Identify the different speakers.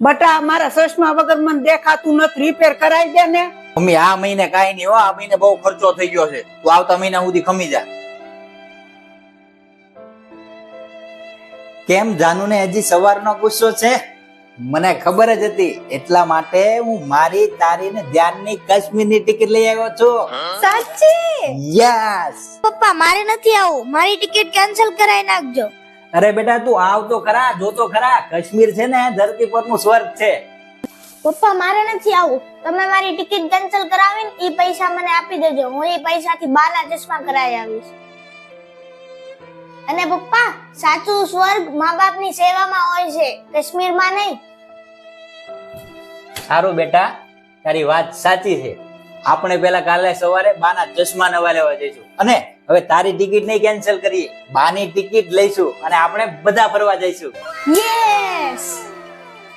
Speaker 1: બટા મારા ચશ્મા વગર મને દેખાતું નથી, રિપેર કરાવી દે ને.
Speaker 2: મમ્મી આ મહિને કાઈ નહીં હો, આ મહિને બહુ ખર્ચો થઈ ગયો છે, તું આવતા મહિના સુધી ખમી જા. કેમ જાનુને હજી સવારનો ગુસ્સો છે? મને ખબર જ હતી, એટલા માટે હું મારી તારી ને ધ્યાનની કાશ્મીરની ટિકિટ લઈ આવ્યો છું.
Speaker 3: સાચી?
Speaker 2: યસ.
Speaker 3: પપ્પા મારે નથી આવું, મારી ટિકિટ કેન્સલ કરાવી નાખજો.
Speaker 2: અરે બેટા તું આવ તો ખરા, જો તો ખરા, કાશ્મીર છે ને ધરતી પરનું સ્વર્ગ છે.
Speaker 3: પપ્પા મારે નથી આવું, તમે મારી ટિકિટ કેન્સલ કરાવીને ઈ પૈસા મને આપી દેજો, હું એ પૈસાથી બાના ચશ્મા કરાવી આવીશ. અને પપ્પા સાચું સ્વર્ગ મા બાપની સેવામાં હોય છે, કાશ્મીરમાં નહીં.
Speaker 2: સારું બેટા, તારી વાત સાચી છે. આપણે પેલા કાલે સવારે બાના ચશ્મા નવા લેવા જઈશું, અને હવે તારી ટિકિટ નહીં કેન્સલ કરીએ, બાની ટિકિટ લઈશું અને આપણે બધા ફરવા જઈશું.
Speaker 3: યસ.